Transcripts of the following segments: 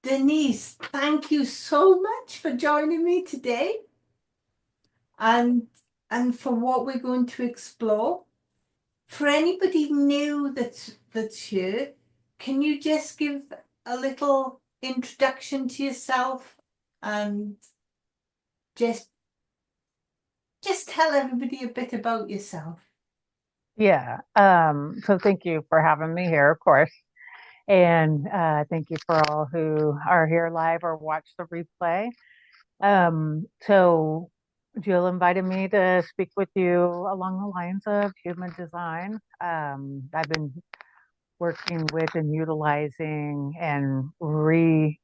Denise, thank you so much for joining me today and and for what we're going to explore. For anybody new that's here, can you just give a little introduction to yourself and just just tell everybody a bit about yourself? Yeah. So thank you for having me here, of course. And thank you for all who are here live or watch the replay. So Jill invited me to speak with you along the lines of human design. I've been working with and utilizing and redoing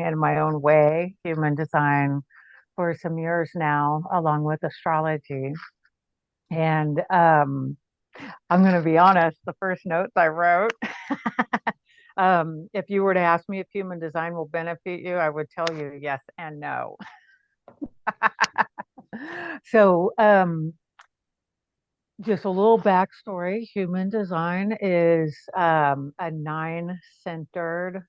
in my own way human design for some years now, along with astrology. And I'm going to be honest, the first notes I wrote, if you were to ask me if human design will benefit you, I would tell you yes and no. So, just a little backstory. Human design is a nine-centered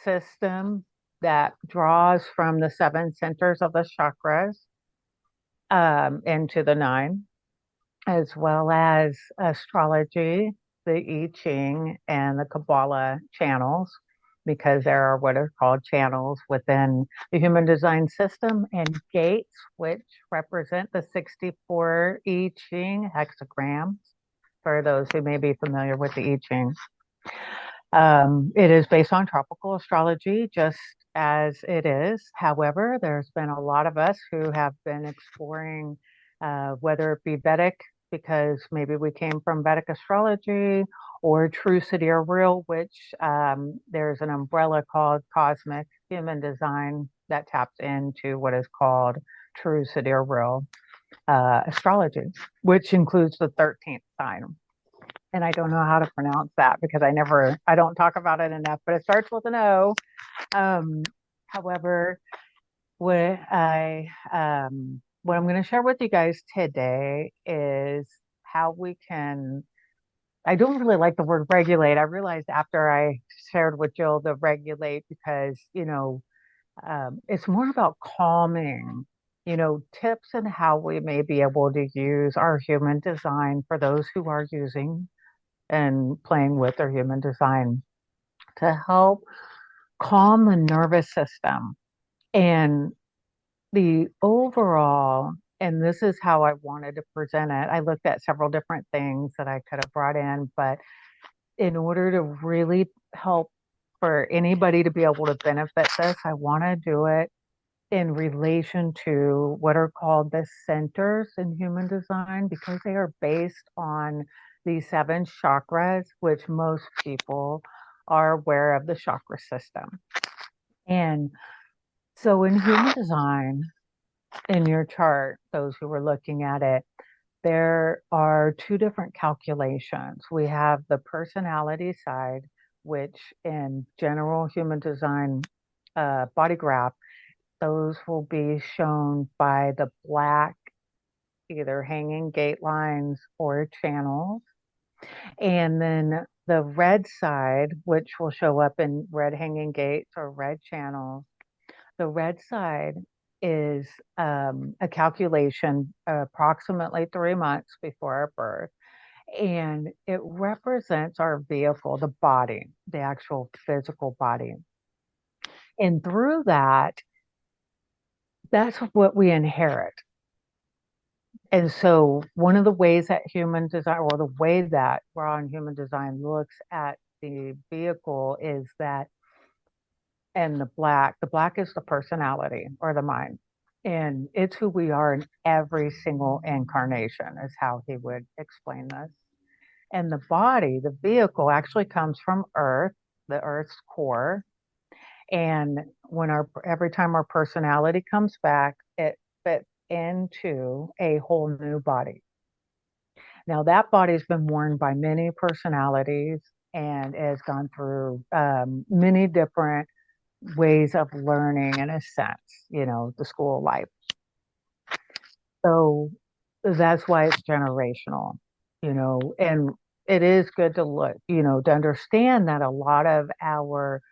system that draws from the seven centers of the chakras into the nine, as well as astrology, the I Ching, and the Kabbalah channels, because there are what are called channels within the human design system, and gates, which represent the 64 I Ching hexagrams, for those who may be familiar with the I Ching. It is based on tropical astrology, just as it is. However, there's been a lot of us who have been exploring whether it be Vedic, because maybe we came from Vedic astrology, or true sidereal, which there's an umbrella called cosmic human design that taps into what is called true sidereal astrology, which includes the 13th sign, and I don't know how to pronounce that because I don't talk about it enough, but it starts with an O. Um, However, what I'm going to share with you guys today is how we can. I don't really like the word regulate. I realized after I shared with Jill the regulate because, it's more about calming, tips and how we may be able to use our human design for those who are using and playing with their human design to help calm the nervous system. And the overall, and this is how I wanted to present it. I looked at several different things that I could have brought in, but in order to really help for anybody to be able to benefit this, I want to do it in relation to what are called the centers in human design because they are based on these seven chakras, which most people are aware of the chakra system. And so in human design, in your chart, those who were looking at it, there are two different calculations. We have the personality side, which in general human design body graph, those will be shown by the black, either hanging gate lines or channels. And then the red side, which will show up in red hanging gates or red channels, the red side is a calculation approximately 3 months before our birth. And it represents our vehicle, the body, the actual physical body. And through that, that's what we inherit. And so, one of the ways that human design, or the way that raw and human design looks at the vehicle, is that, and the black is the personality or the mind. And it's who we are in every single incarnation, is how he would explain this. And the body, the vehicle, actually comes from Earth, the Earth's core. And every time our personality comes back, it fits into a whole new body. Now, that body's been worn by many personalities and has gone through many different ways of learning, in a sense, the school life. So that's why it's generational, and it is good to look, to understand that a lot of our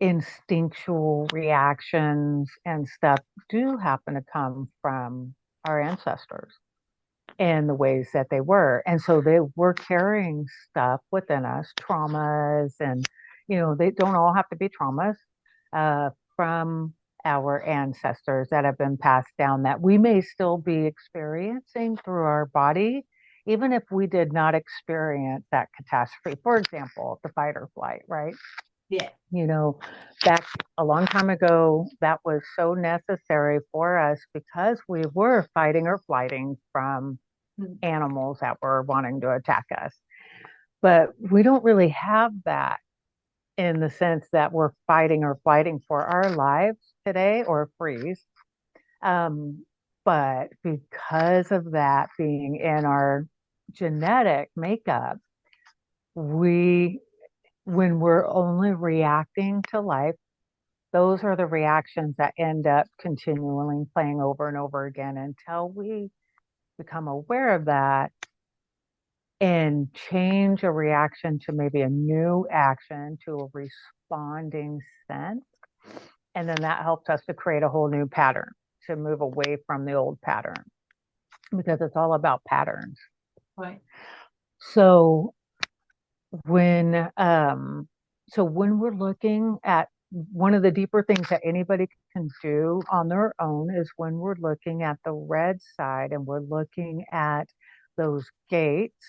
instinctual reactions and stuff do happen to come from our ancestors in the ways that they were. And so they were carrying stuff within us, traumas, and, they don't all have to be traumas from our ancestors that have been passed down that we may still be experiencing through our body, even if we did not experience that catastrophe. For example, the fight or flight, right? Yeah. you know, back a long time ago, that was so necessary for us because we were fighting or flighting from Mm. animals that were wanting to attack us. But we don't really have that in the sense that we're fighting or flighting for our lives today or freeze. Um, but because of that being in our genetic makeup, we, when we're only reacting to life, those are the reactions that end up continually playing over and over again until we become aware of that and change a reaction to maybe a new action to a responding sense. And then that helps us to create a whole new pattern to move away from the old pattern because it's all about patterns. Right. So when when we're looking at one of the deeper things that anybody can do on their own is when we're looking at the red side and we're looking at those gates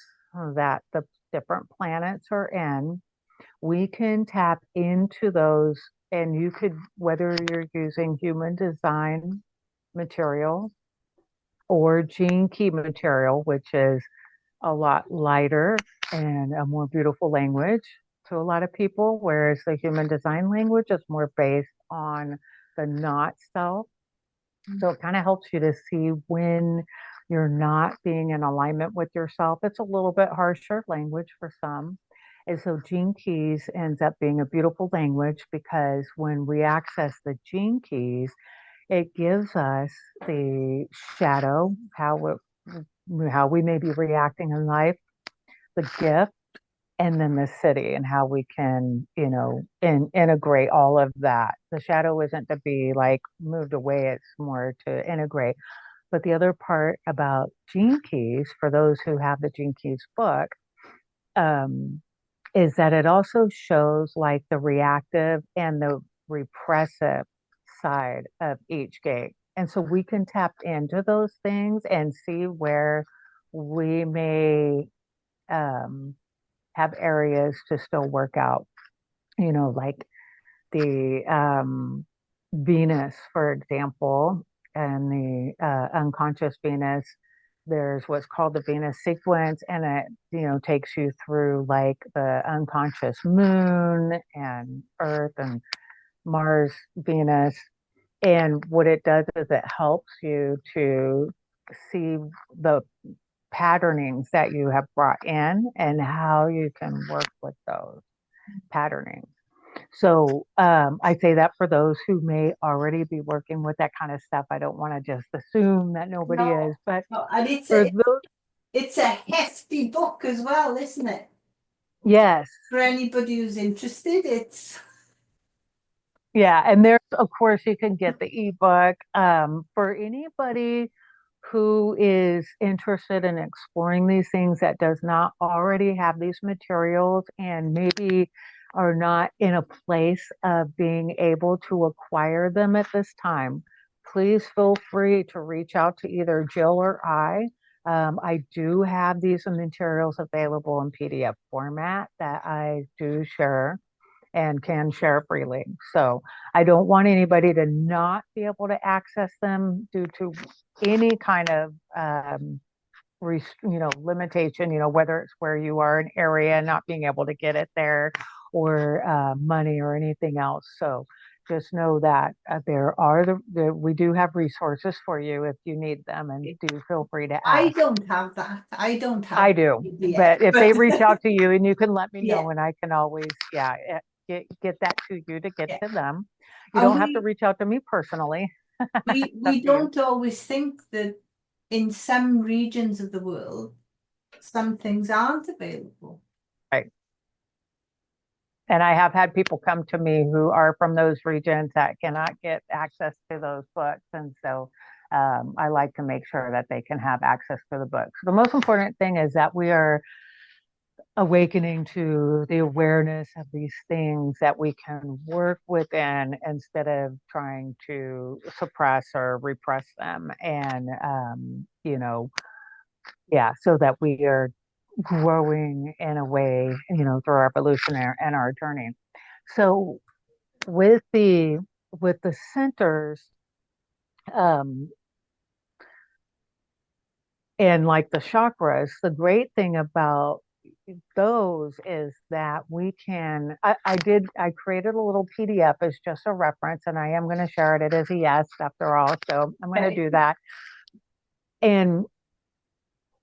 that the different planets are in, we can tap into those. And you could, whether you're using human design material or gene key material, which is a lot lighter and a more beautiful language to a lot of people, whereas the human design language is more based on the not self. So it kind of helps you to see when you're not being in alignment with yourself. It's a little bit harsher language for some. And so Gene Keys ends up being a beautiful language because when we access the Gene Keys, it gives us the shadow, how we may be reacting in life, the gift, and then the city, and how we can, integrate all of that. The shadow isn't to be like moved away, it's more to integrate. But the other part about Gene Keys, for those who have the Gene Keys book, um, is that it also shows like the reactive and the repressive side of each gate. And so we can tap into those things and see where we may um, have areas to still work out, like the Venus, for example, and the unconscious Venus. There's what's called the Venus sequence, and it, takes you through like the unconscious moon and Earth and Mars, Venus. And what it does is it helps you to see the patternings that you have brought in and how you can work with those patternings. So I say that for those who may already be working with that kind of stuff. I don't want to just assume that nobody is, No, but no, and for those, it's a hefty book as well, isn't it? yes, For anybody who's interested, it's yeah. And there's, of course, you can get the ebook. For anybody who is interested in exploring these things that does not already have these materials and maybe are not in a place of being able to acquire them at this time, please feel free to reach out to either Jill or I. I do have these materials available in PDF format that I do share and can share freely. So I don't want anybody to not be able to access them due to any kind of limitation, whether it's where you are an area not being able to get it there or money or anything else. So just know that we do have resources for you if you need them, and do feel free to I ask. don't have that. I don't I have do, PDF, but if they but reach out to you and you can let me yeah, know, and I can always, yeah, get that to you to get yeah. to them. You And don't have to reach out to me personally. It's up we to you. don't always think that in some regions of the world, some things aren't available. Right. And I have had people come to me who are from those regions that cannot get access to those books. And so I like to make sure that they can have access to the books. The most important thing is that we are awakening to the awareness of these things that we can work within instead of trying to suppress or repress them. And, yeah, so that we are growing in a way, through our evolution and our journey. So with the centers, um, and like the chakras, the great thing about those is that I created a little PDF as just a reference, and I am going to share it. It is a yes after all, so I'm going to Okay. do that. And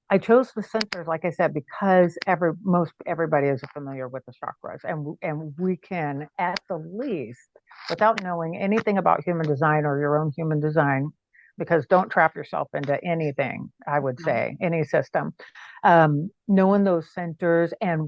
I chose the centers, like I said, because most everybody is familiar with the chakras, and we can, at the least, without knowing anything about human design or your own human design, because don't trap yourself into anything. I would say any system, knowing those centers and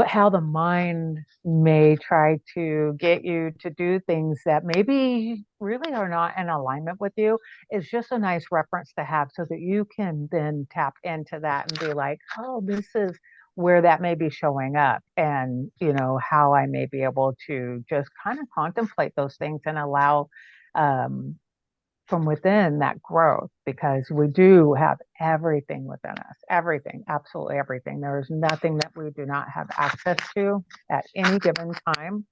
how the mind may try to get you to do things that maybe really are not in alignment with you is just a nice reference to have so that you can then tap into that and be like, oh, this is where that may be showing up, and how I may be able to just kind of contemplate those things and allow um, from within that growth, because we do have everything within us, everything, absolutely everything. There is nothing that we do not have access to at any given time.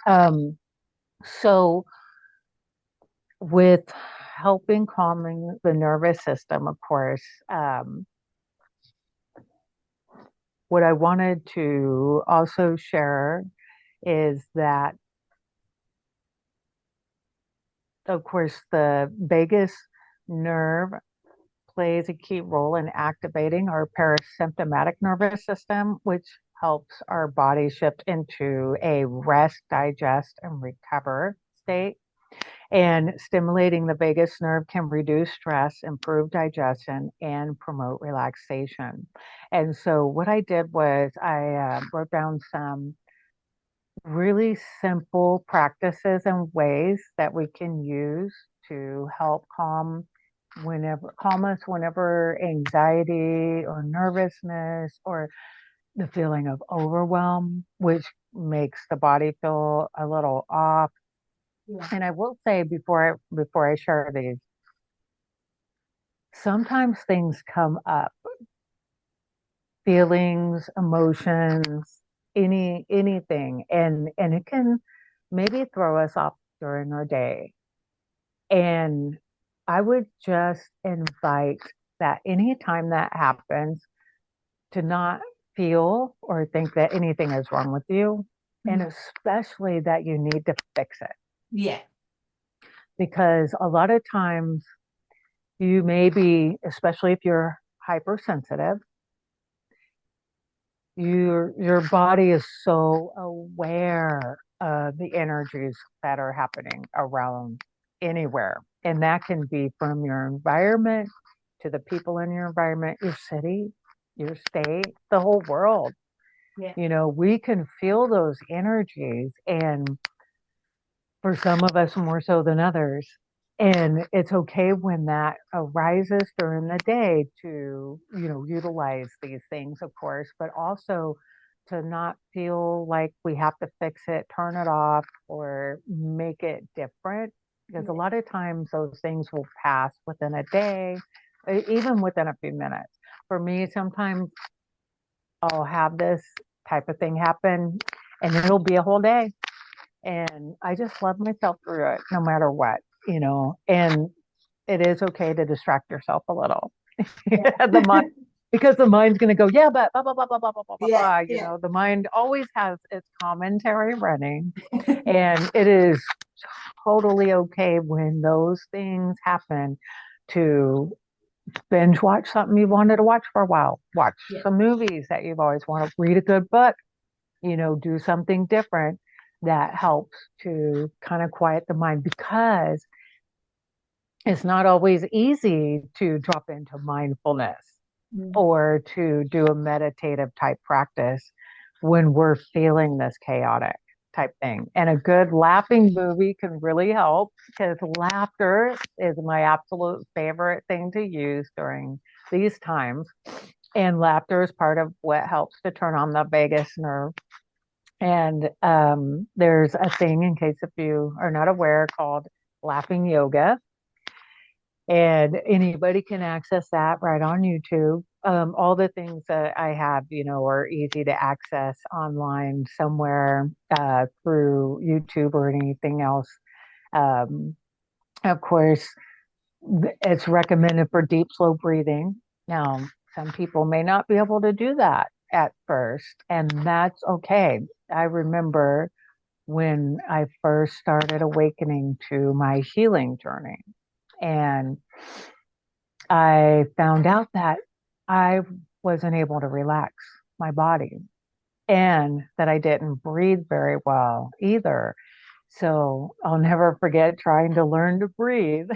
Um, so, with helping calming the nervous system, of course, what I wanted to also share is that, of course, the vagus nerve plays a key role in activating our parasympathetic nervous system, which helps our body shift into a rest, digest, and recover state. And stimulating the vagus nerve can reduce stress, improve digestion, and promote relaxation. And so, what I did was I wrote down some really simple practices and ways that we can use to help calm us whenever anxiety or nervousness or the feeling of overwhelm, which makes the body feel a little off. Yeah. And I will say before I share these, sometimes things come up, feelings, emotions, anything, and it can maybe throw us off during our day. And I would just invite that anytime that happens, to not feel or think that anything is wrong with you, and especially that you need to fix it. Yeah. Because a lot of times you may be, especially if you're hypersensitive, your body is so aware of the energies that are happening around anywhere. And that can be from your environment to the people in your environment, your city, your state, the whole world. Yeah. We can feel those energies, and for some of us more so than others. And it's okay when that arises during the day to, utilize these things, of course, but also to not feel like we have to fix it, turn it off, or make it different. Because a Yeah. lot of times those things will pass within a day, even within a few minutes. For me, sometimes I'll have this type of thing happen and it'll be a whole day. And I just love myself through it no matter what. And it is okay to distract yourself a little. Yeah. the mind Because the mind's going to go, yeah, but blah blah blah blah blah blah blah blah Yeah. blah. Yeah. The mind always has its commentary running, and it is totally okay when those things happen to binge watch something you wanted to watch for a while, watch Yeah. some movies that you've always wanted, read a good book, do something different that helps to kind of quiet the mind, because it's not always easy to drop into mindfulness Mm. or to do a meditative type practice when we're feeling this chaotic type thing. And a good laughing movie can really help because laughter is my absolute favorite thing to use during these times. And laughter is part of what helps to turn on the vagus nerve. And there's a thing, in case if you are not aware, called laughing yoga. And anybody can access that right on YouTube. All the things that I have, are easy to access online somewhere through YouTube or anything else. Um, of course, it's recommended for deep, slow breathing. Now, some people may not be able to do that at first, and that's okay. I remember when I first started awakening to my healing journey, and I found out that I wasn't able to relax my body and that I didn't breathe very well either. So I'll never forget trying to learn to breathe.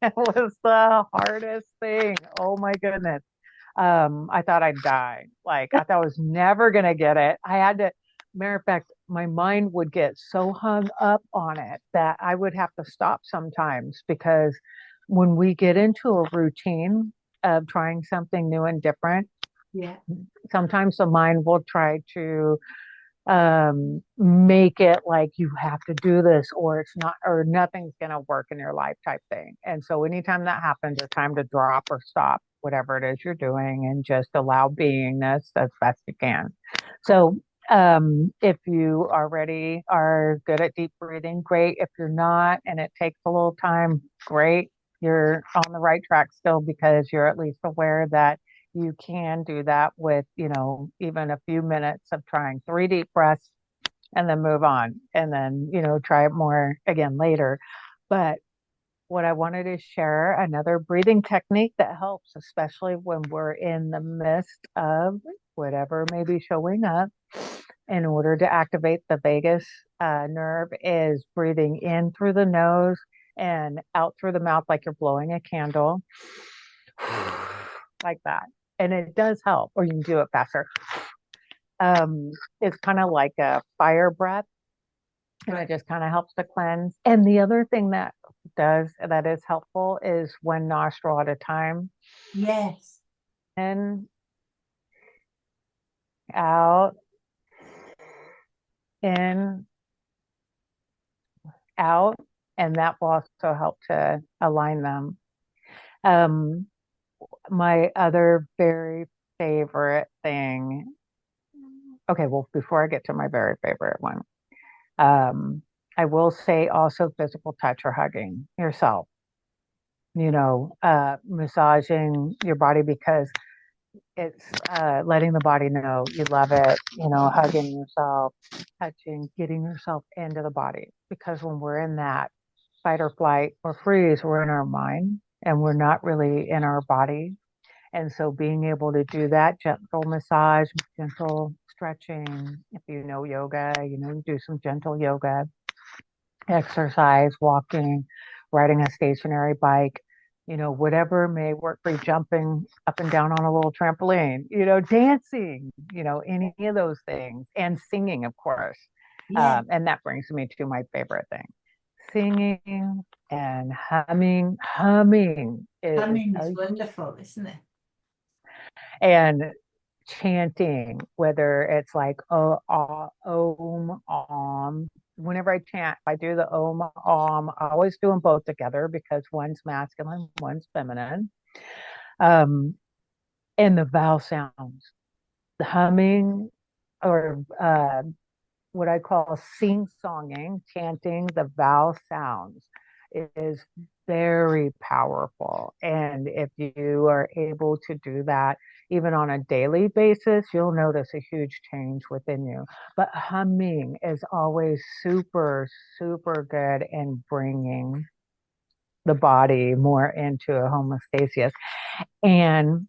It was the hardest thing. Oh my goodness. I thought I'd die. Like I thought I was never gonna get it. I had to, matter of fact, my mind would get so hung up on it that I would have to stop sometimes because when we get into a routine of trying something new and different, Yeah. sometimes the mind will try to make it like you have to do this or it's not or nothing's going to work in your life type thing. And so anytime that happens, it's time to drop or stop whatever it is you're doing and just allow beingness as best you can. So if you already are good at deep breathing, great. If you're not and it takes a little time, great. You're on the right track still because you're at least aware that you can do that with, even a few minutes of trying 3 deep breaths and then move on and then, try it more again later. But what I wanted to share another breathing technique that helps, especially when we're in the midst of whatever may be showing up in order to activate the vagus nerve, is breathing in through the nose and out through the mouth like you're blowing a candle, like that. And it does help, or you can do it faster. It's kind of like a fire breath, and it just kind of helps to cleanse. And the other thing that is helpful is one nostril at a time. Yes. In, out, in, out, and that will also help to align them. Um, my other very favorite thing. Okay, well, before I get to my very favorite one, I will say also physical touch or hugging yourself, massaging your body because it's letting the body know you love it, hugging yourself, touching, getting yourself into the body. Because when we're in that fight or flight or freeze, we're in our mind and we're not really in our body. And so being able to do that gentle massage, gentle stretching, if you know yoga, do some gentle yoga exercise, walking, riding a stationary bike, whatever may work for you, jumping up and down on a little trampoline, dancing, any of those things, and singing, of course. Yeah. And that brings me to my favorite thing. Singing and humming. Humming is Humming is wonderful, isn't it? and chanting, whether it's like om, om. Whenever I chant, if I do the om, om, I always do them both together because one's masculine, one's feminine. Um, and the vowel sounds, the humming or what I call sing-songing, chanting the vowel sounds is very powerful. And if you are able to do that, even on a daily basis, you'll notice a huge change within you. But humming is always super, super good in bringing the body more into a homeostasis. And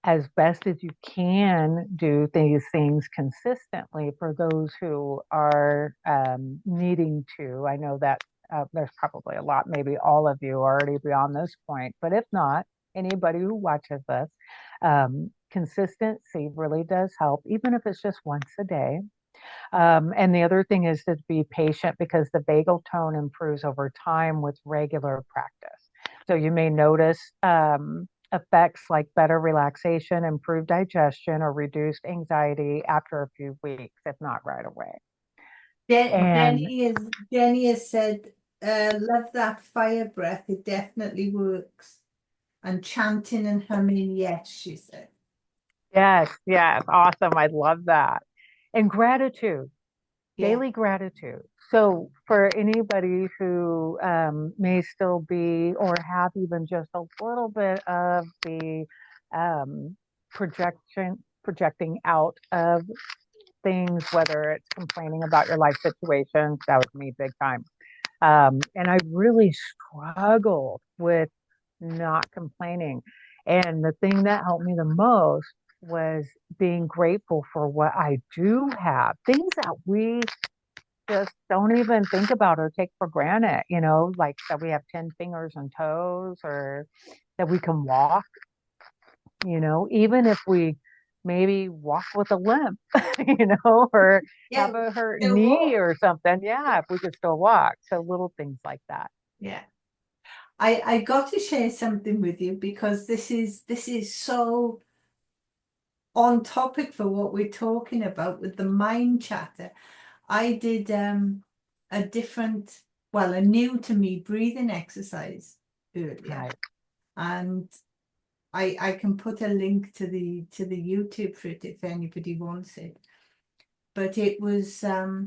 as best as you can do these things consistently for those who are needing to. I know that there's probably a lot, maybe all of you are already beyond this point, but if not, anybody who watches this, consistency really does help, even if it's just once a day. And the other thing is to be patient because the vagal tone improves over time with regular practice. So you may notice effects like better relaxation, improved digestion, or reduced anxiety after a few weeks, if not right away. And Jenny has said, love that fire breath. It definitely works. And chanting and humming, yes, she said. yes, yes, awesome. I love that. And gratitude. Yeah. Daily gratitude. So, for anybody who may still be or have even just a little bit of the um, projecting out of things, whether it's complaining about your life situation, that was me big time. And I really struggled with not complaining. And the thing that helped me the most was being grateful for what I do have, things that we just don't even think about or take for granted, like that we have 10 fingers and toes or that we can walk, even if we maybe walk with a limp, or Yeah. have a hurt Still knee walk. or something. Yeah, if we could still walk. So little things like that. Yeah. I got to share something with you because this is so on topic for what we're talking about with the mind chatter. I did a different, well, a new to me breathing exercise earlier, Right. and I can put a link to the YouTube for it if anybody wants it. But it was I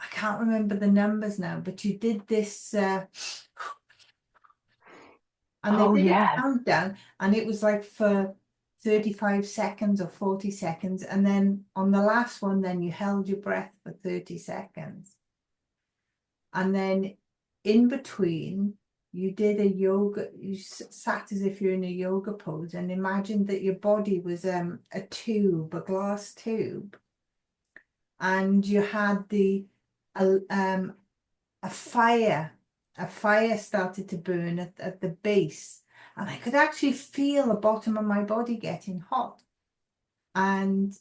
can't remember the numbers now, but you did this and they Oh, did a yes. countdown, and it was like for 35 seconds or 40 seconds, and then on the last one then you held your breath for 30 seconds, and then in between you did a yoga, you sat as if you're in a yoga pose and imagined that your body was a tube, a glass tube, and you had um a fire a fire started to burn at the base, and I could actually feel the bottom of my body getting hot. And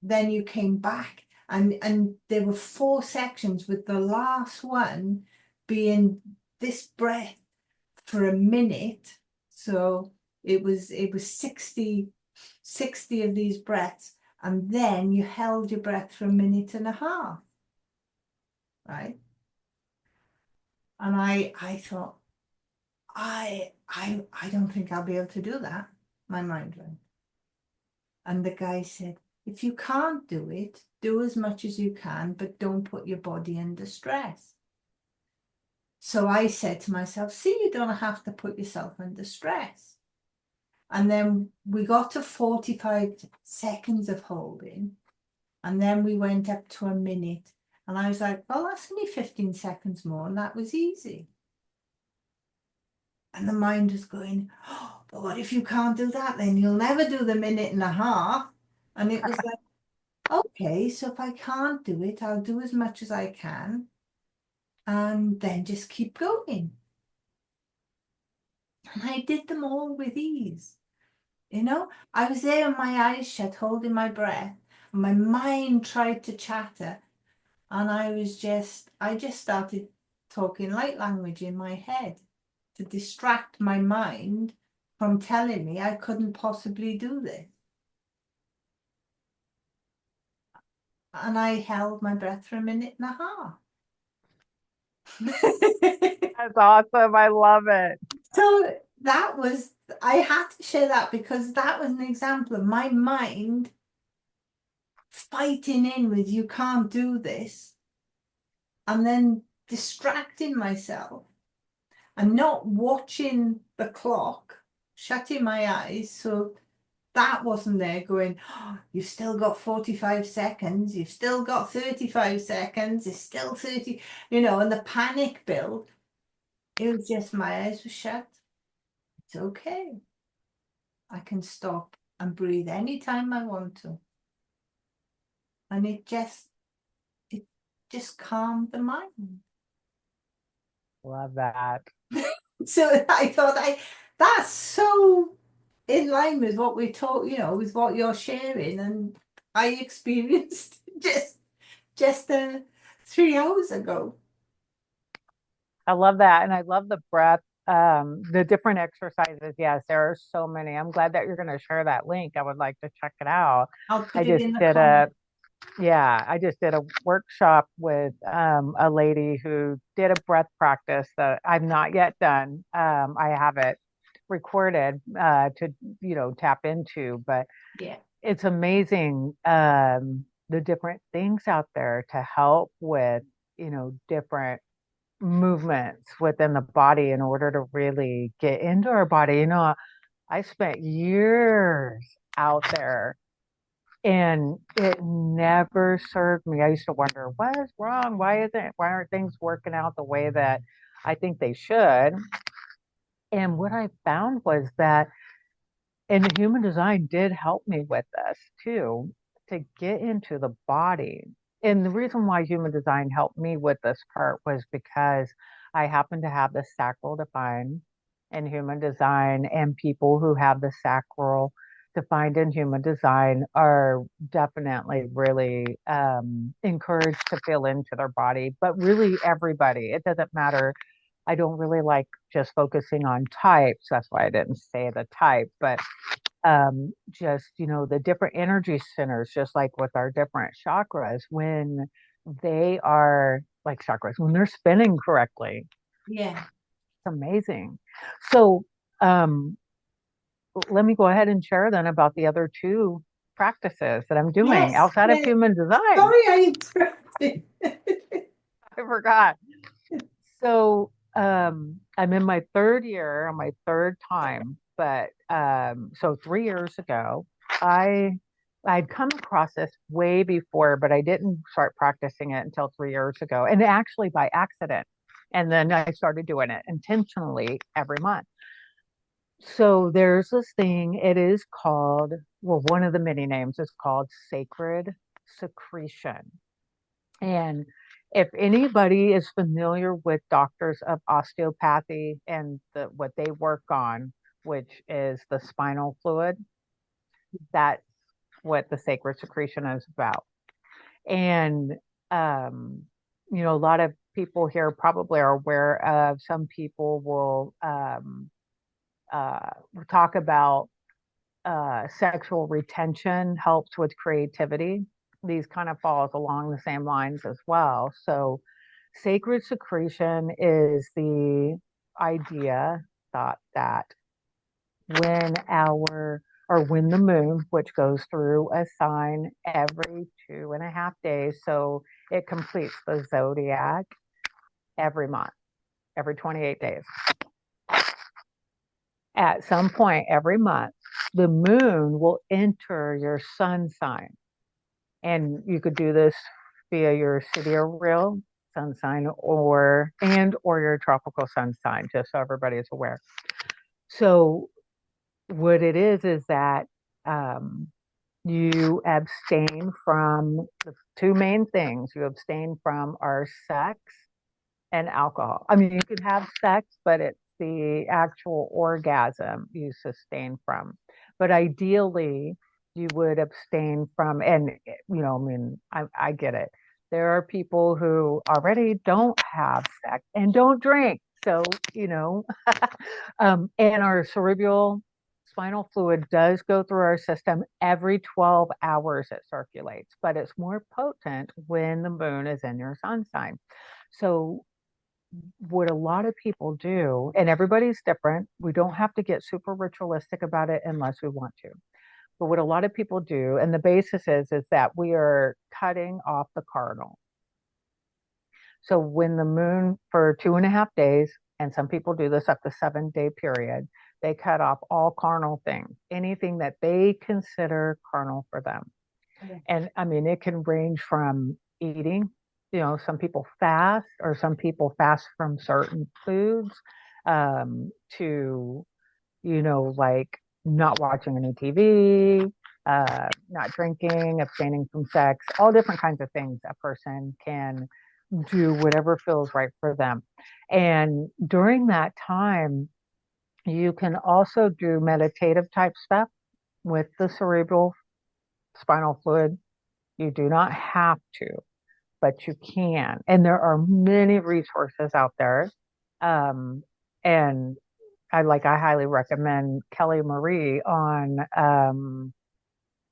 then you came back, and there were four sections, with the last one being this breath for a minute. So it was 60 of these breaths, and then you held your breath for a minute and a half, right? And I thought, I don't think I'll be able to do that. My mind went. And the guy said, if you can't do it, do as much as you can, but don't put your body under stress. So I said to myself, see, you don't have to put yourself under stress. And then we got to 45 seconds of holding, and then we went up to a minute. And I was like, well, that's only 15 seconds more, and that was easy. And the mind was going, oh, but what if you can't do that? Then you'll never do the minute and a half. And it was like, okay, so if I can't do it, I'll do as much as I can and then just keep going. And I did them all with ease. I was there with my eyes shut, holding my breath, and my mind tried to chatter. And I just started talking light language in my head to distract my mind from telling me I couldn't possibly do this. And I held my breath for a minute and a half. That's awesome. I love it. So I had to share that because that was an example of my mind fighting in with, you can't do this, and then distracting myself and not watching the clock, shutting my eyes. So that wasn't there going, oh, you've still got 45 seconds, you've still got 35 seconds, it's still 30, and the panic build. It was just my eyes were shut. It's okay. I can stop and breathe anytime I want to. And it just calmed the mind. Love that. So I thought that's so in line with what we talk, with what you're sharing, and I experienced just 3 hours ago. I love that. And I love the breath, the different exercises. Yes, there are so many. I'm glad that you're going to share that link. I would like to check it out. I'll I put it just in the did a comments. Yeah, I just did a workshop with a lady who did a breath practice that I've not yet done. I have it recorded to, tap into, but Yeah, it's amazing the different things out there to help with, different movements within the body in order to really get into our body. I spent years out there and it never served me. I used to wonder, what is wrong? Why aren't things working out the way that I think they should? And what I found was that, and the human design did help me with this too, to get into the body. And the reason why human design helped me with this part was because I happen to have the sacral defined in human design, and people who have the sacral defined in human design are definitely really encouraged to feel into their body, but really everybody. It doesn't matter. I don't really like just focusing on types. That's why I didn't say the type, but just the different energy centers, just like with our different chakras, when they are like chakras, when they're spinning correctly, yeah. it's amazing. So um let me go ahead and share then about the other two practices that I'm doing Yes, outside of yeah. human design. Sorry, I interrupted. I forgot. So I'm in my third year, on my third time, but so 3 years ago, I I'd come across this way before, but I didn't start practicing it until 3 years ago, and actually by accident. And then I started doing it intentionally every month. So there's this thing, it is called, well, one of the many names is called sacred secretion. And if anybody is familiar with doctors of osteopathy and what they work on, which is the spinal fluid, that's what the sacred secretion is about. And, um, a lot of people here probably are aware of, some people will talk about sexual retention helps with creativity. These kind of falls along the same lines as well. So sacred secretion is the idea, thought that when the moon, which goes through a sign every 2.5 days, so it completes the zodiac every month, every 28 days. At some point every month, the moon will enter your sun sign. And you could do this via your sidereal sun sign or your tropical sun sign, just so everybody is aware. So what it is that um, you abstain from the two main things. You abstain from our sex and alcohol. I mean, you can have sex, but it's the actual orgasm you sustain from. But ideally, you would abstain from, and I mean, I get it. There are people who already don't have sex and don't drink. So, you know, and our cerebral spinal fluid does go through our system every 12 hours, it circulates, but it's more potent when the moon is in your sun sign. So what a lot of people do, and everybody's different, we don't have to get super ritualistic about it unless we want to. But what a lot of people do, and the basis is that we are cutting off the cardinal. So when the moon for 2.5 days, and some people do this up to 7 day period, they cut off all carnal things, anything that they consider carnal for them. Yeah. And I mean, it can range from eating, some people fast, or some people fast from certain foods, to, like not watching any TV, not drinking, abstaining from sex, all different kinds of things a person can do, whatever feels right for them. And during that time, You can also do meditative type stuff with the cerebral spinal fluid. You do not have to, but you can. And there are many resources out there. Um, and I highly recommend Kelly Marie on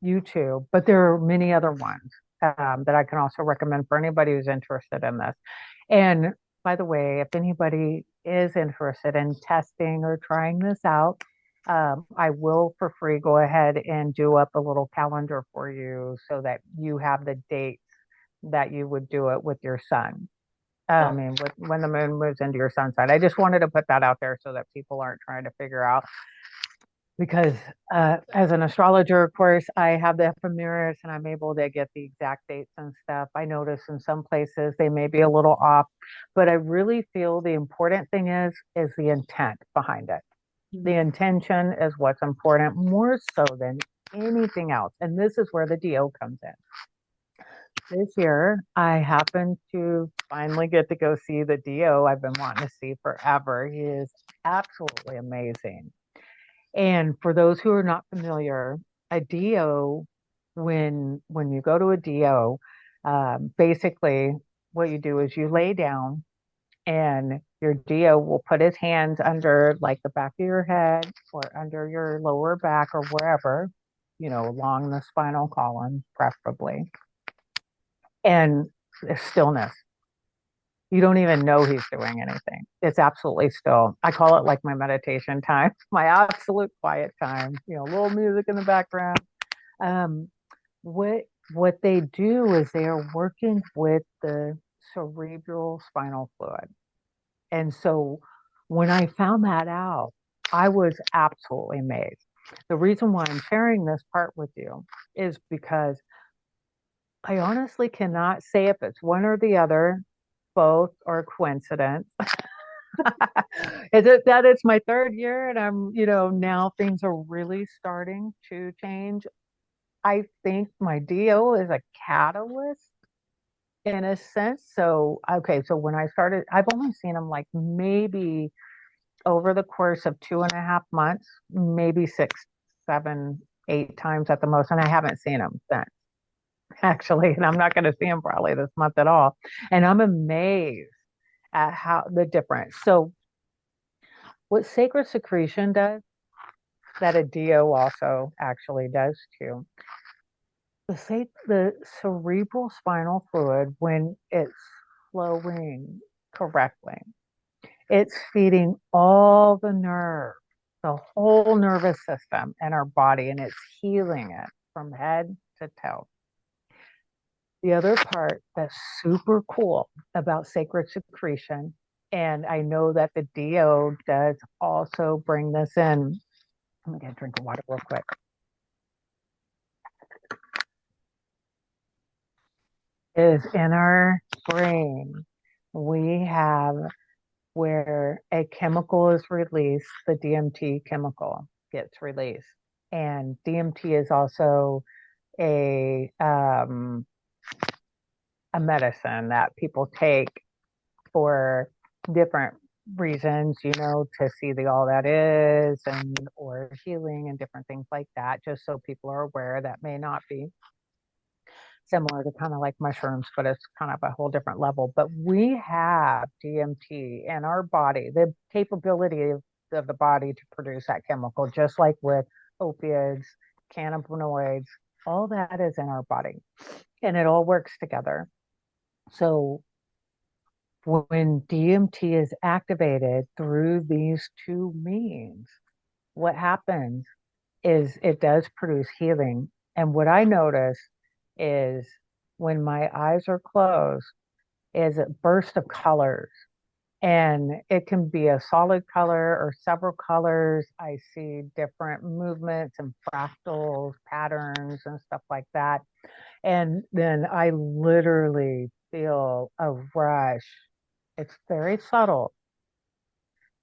YouTube, but there are many other ones that I can also recommend for anybody who's interested in this. And by the way, if anybody is interested in testing or trying this out, I will for free go ahead and do up a little calendar for you so that you have the dates that you would do it with your son. I Oh, mean, when the moon moves into your sun sign. I just wanted to put that out there so that people aren't trying to figure out because as an astrologer, of course, I have the ephemeris and I'm able to get the exact dates and stuff. I notice in some places they may be a little off, but I really feel the important thing is the intent behind it. The mm, intention is what's important more so than anything else. And this is where the DO comes in. This year, I happened to finally get to go see the DO I've been wanting to see forever. He is absolutely amazing. And for those who are not familiar, a DO, when you go to a DO, basically what you do is you lay down and your DO will put his hands under like the back of your head or under your lower back or wherever, along the spinal column, preferably, and stillness. You don't even know he's doing anything. It's absolutely still. I call it like my meditation time, my absolute quiet time, a little music in the background. Um, what what they do is they are working with the cerebral spinal fluid. And so when I found that out, I was absolutely amazed. The reason why I'm sharing this part with you is because I honestly cannot say if it's one or the other, both or coincidence. Is it that it's my third year and now things are really starting to change? I think my DO is a catalyst in a sense. So, okay, so when I started, I've only seen him like maybe over the course of 2.5 months, maybe six, seven, 8 times at the most, and I haven't seen him since. Actually, and I'm not going to see him probably this month at all. And I'm amazed at how the difference. So, what sacred secretion does, that a DO also actually does too, the cerebral spinal fluid, when it's flowing correctly, it's feeding all the nerves, the whole nervous system in our body, and it's healing it from head to toe. The other part that's super cool about sacred secretion, and I know that the DO does also bring this in. Let me get a drink of water real quick. Is in our brain, we have where a chemical is released, the DMT chemical gets released. And DMT is also a a medicine that people take for different reasons, to see the all that is and or healing and different things like that, just so people are aware that may not be similar to kind of like mushrooms, but it's kind of a whole different level. But we have DMT in our body, the capability of the body to produce that chemical, just like with opiates, cannabinoids, all that is in our body and it all works together. So when DMT is activated through these two means, what happens is it does produce healing. And what I notice is when my eyes are closed, is a burst of colors. And it can be a solid color or several colors. I see different movements and fractals, patterns, and stuff like that. And then I literally feel a rush. It's very subtle.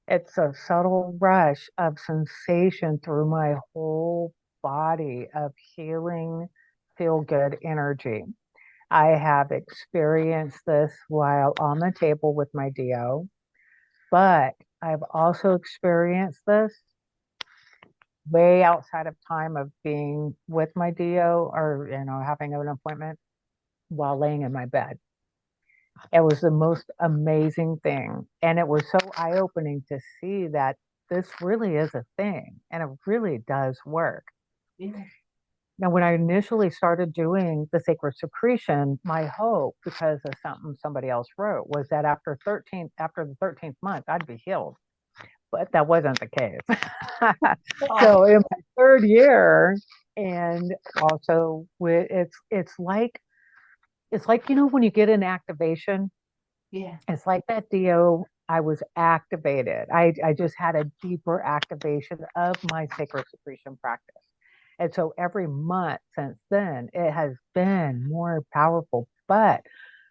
It's a subtle rush of sensation through my whole body of healing, feel good energy. I have experienced this while on the table with my DO, but I've also experienced this way outside of time of being with my DO or, having an appointment while laying in my bed. It was the most amazing thing. And it was so eye-opening to see that this really is a thing and it really does work. Yeah. Now, when I initially started doing the sacred secretion, my hope, because of something somebody else wrote, was that after the 13th month, I'd be healed. But that wasn't the case. Oh, So in my third year, and also it's like when you get an activation, yeah. it's like that DO. I was activated. I just had a deeper activation of my sacred secretion practice. And so every month since then, it has been more powerful. But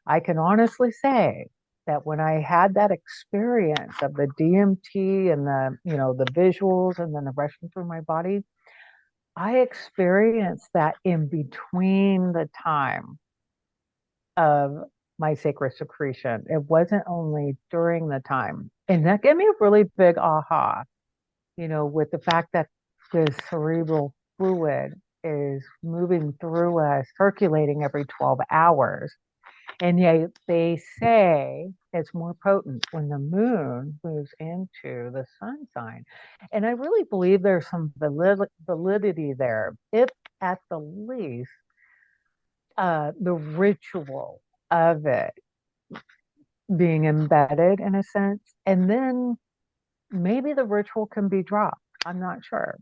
I can honestly say that when I had that experience of the DMT and the visuals and then the rushing through my body, I experienced that in between the time of my sacred secretion. It wasn't only during the time. And that gave me a really big aha, with the fact that the cerebral fluid is moving through us, circulating every 12 hours. And yet they say it's more potent when the moon moves into the sun sign. And I really believe there's some validity there, if at the least, the ritual of it being embedded in a sense. And then maybe the ritual can be dropped. I'm not sure.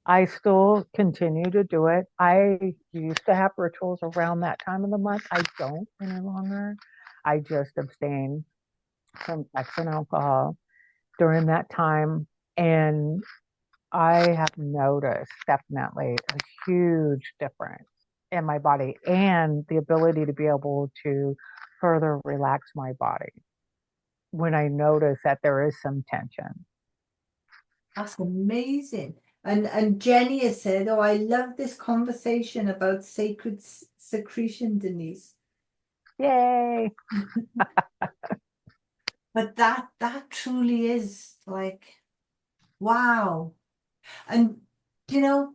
I still continue to do it. I used to have rituals around that time of the month. I don't any longer. I just abstain from sex and alcohol during that time. And I have noticed definitely a huge difference in my body and the ability to be able to further relax my body when I notice that there is some tension. That's amazing. And Jenny has said, "Oh, I love this conversation about sacred secretion, Denise." Yay. But that truly is like, wow. And you know,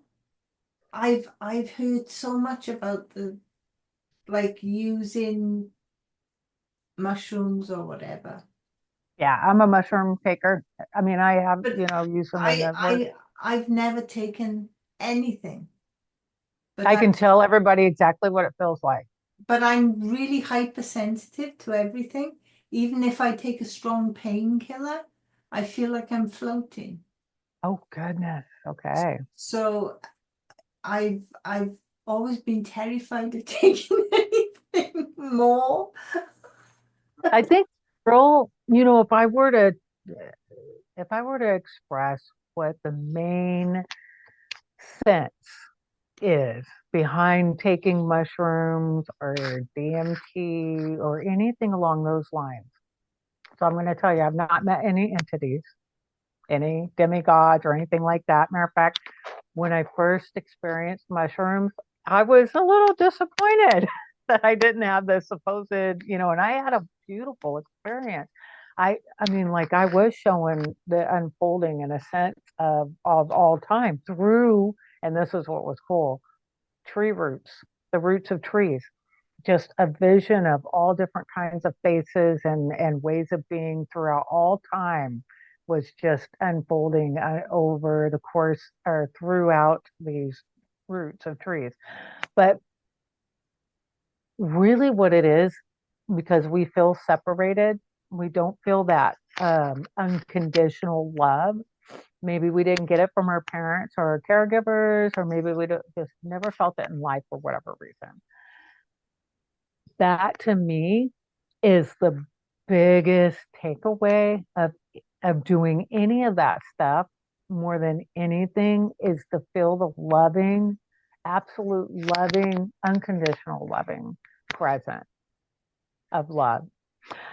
I've heard so much about the like using mushrooms or whatever. Yeah, I'm a mushroom taker. I mean, I have, But used them in I the work. I I've never taken anything. But I can tell everybody exactly what it feels like. I'm really hypersensitive to everything. Even if I take a strong painkiller, I feel like I'm floating. Oh, goodness. Okay. So I've always been terrified of taking anything more. I think, girl, if I were to express what the main sense is behind taking mushrooms or DMT or anything along those lines. So I'm going to tell you, I've not met any entities, any demigods or anything like that. Matter of fact, when I first experienced mushrooms, I was a little disappointed that I didn't have the supposed, and I had a beautiful experience. I mean, like I was showing the unfolding in a sense of all time through, and this is what was cool, tree roots, the roots of trees, just a vision of all different kinds of faces and ways of being throughout all time was just unfolding over the course or throughout these roots of trees. But really, what it is, because we feel separated, we don't feel that unconditional love. Maybe we didn't get it from our parents or our caregivers, or maybe we just never felt it in life for whatever reason. That to me is the biggest takeaway of doing any of that stuff more than anything is to feel the loving, absolute loving, unconditional loving presence of love.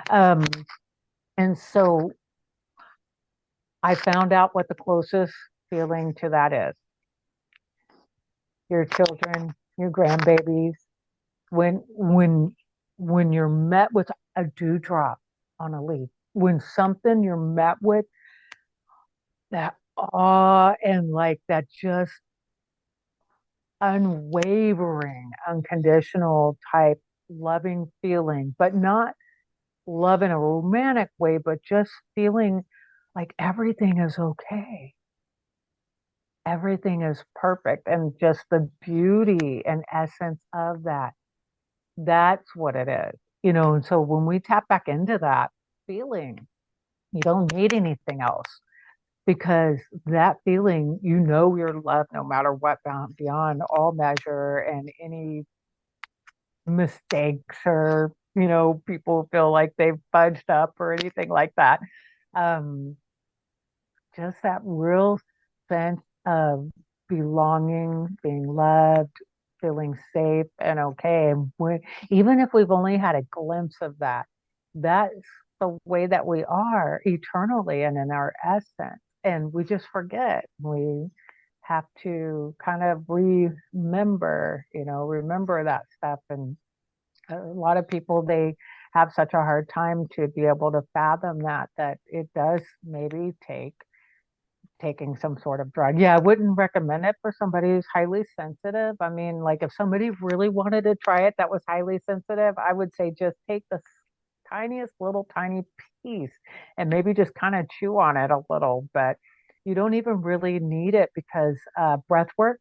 Um, and so I found out what the closest feeling to that is. Your children, your grandbabies, when you're met with a dewdrop on a leaf, when something you're met with that awe and like that just unwavering, unconditional type loving feeling, but not love in a romantic way, but just feeling like everything is okay. Everything is perfect. And just the beauty and essence of that. That's what it is. And so when we tap back into that feeling, you don't need anything else because that feeling, you're loved no matter what, beyond all measure and any mistakes or, people feel like they've fudged up or anything like that. Um, just that real sense of belonging, being loved, feeling safe and okay. And even if we've only had a glimpse of that, that's the way that we are eternally and in our essence. And we just forget. We have to kind of remember that stuff. And a lot of people, they have such a hard time to be able to fathom that it does maybe take taking some sort of drug. Yeah, I wouldn't recommend it for somebody who's highly sensitive. I mean, like if somebody really wanted to try it that was highly sensitive, I would say just take the tiniest little tiny piece and maybe just kind of chew on it a little, but you don't even really need it because breath work,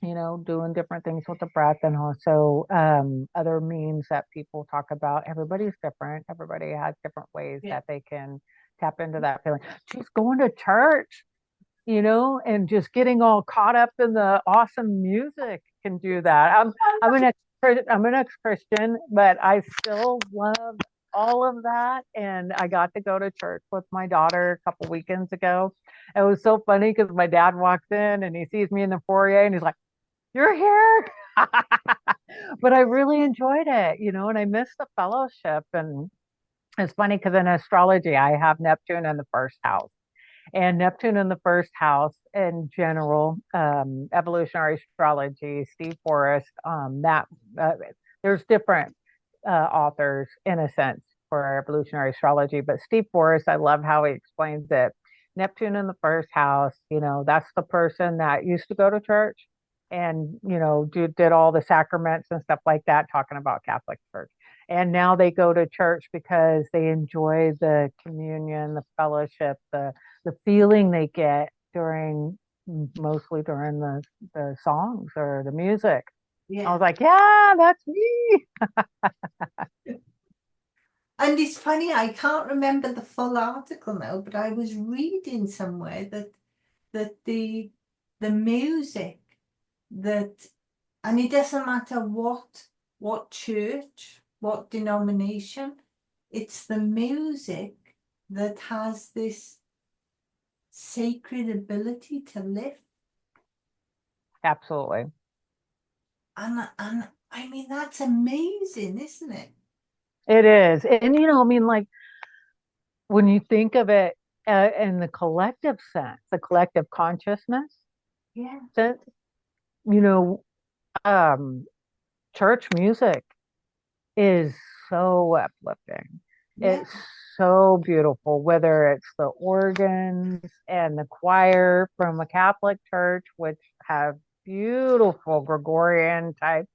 doing different things with the breath and also other means that people talk about. Everybody's different. Everybody has different ways Yeah. that they can tap into that feeling. She's going to church, and just getting all caught up in the awesome music can do that. I'm an ex-Christian, but I still love all of that. And I got to go to church with my daughter a couple weekends ago. It was so funny because my dad walks in and he sees me in the foyer and he's like, "You're here." But I really enjoyed it, and I missed the fellowship. And it's funny because in astrology, I have Neptune in the first house. And Neptune in the first house in general, evolutionary astrology, Steve Forrest, that there's different authors in a sense for evolutionary astrology, but Steve Forrest, I love how he explains it. Neptune in the first house, that's the person that used to go to church and, did all the sacraments and stuff like that, talking about Catholic Church. And now they go to church because they enjoy the communion, the fellowship, the feeling they get mostly during the songs or the music. I Yeah. was like, yeah, that's me. And it's funny, I can't remember the full article now, but I was reading somewhere that the music that and it doesn't matter what church, what denomination, it's the music that has this sacred ability to lift. Absolutely. And I mean that's amazing, isn't it? It is. And, I mean, like when you think of it in the collective sense, the collective consciousness Yeah, sense, you know, um, church music is so uplifting. yeah, It's so beautiful, whether it's the organs and the choir from a Catholic church, which have beautiful Gregorian type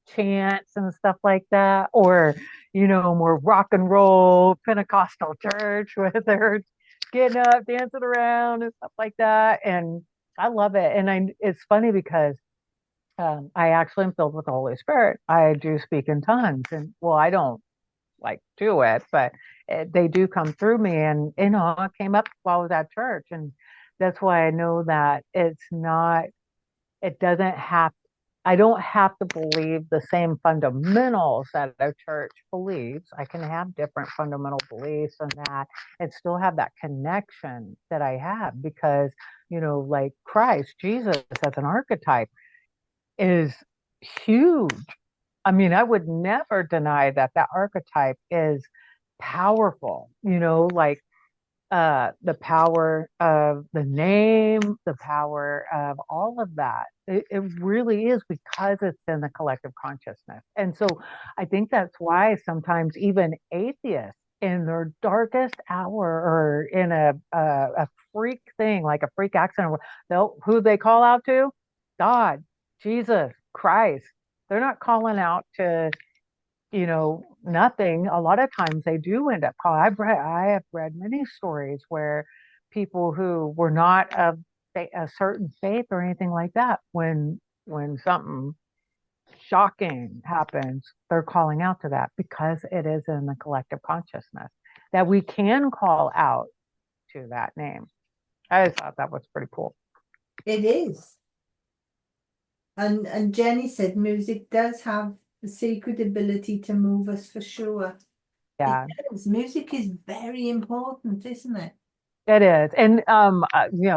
chants and stuff like that, or, more rock and roll Pentecostal church where they're getting up, dancing around and stuff like that. And I love it. And it's funny because I actually am filled with the Holy Spirit. I do speak in tongues, and well, I don't like do it, but they do come through me. And I came up while I was at church, and that's why I know that it's not. It doesn't have. I don't have to believe the same fundamentals that a church believes. I can have different fundamental beliefs and that, and still have that connection that I have because like Christ, Jesus as an archetype is huge. I mean, I would never deny that that archetype is powerful, like the power of the name, the power of all of that. It really is because it's in the collective consciousness. And so I think that's why sometimes even atheists in their darkest hour or in a freak thing, like a freak accident, they'll who they call out to? God, Jesus, Christ. They're not calling out to, nothing. A lot of times they do end up calling. I have read many stories where people who were not of a certain faith or anything like that, when something shocking happens, they're calling out to that because it is in the collective consciousness that we can call out to that name. I just thought that was pretty cool. It is. And Jenny said music does have the secret ability to move us for sure. It Yeah, does. Music is very important, isn't it? it is. And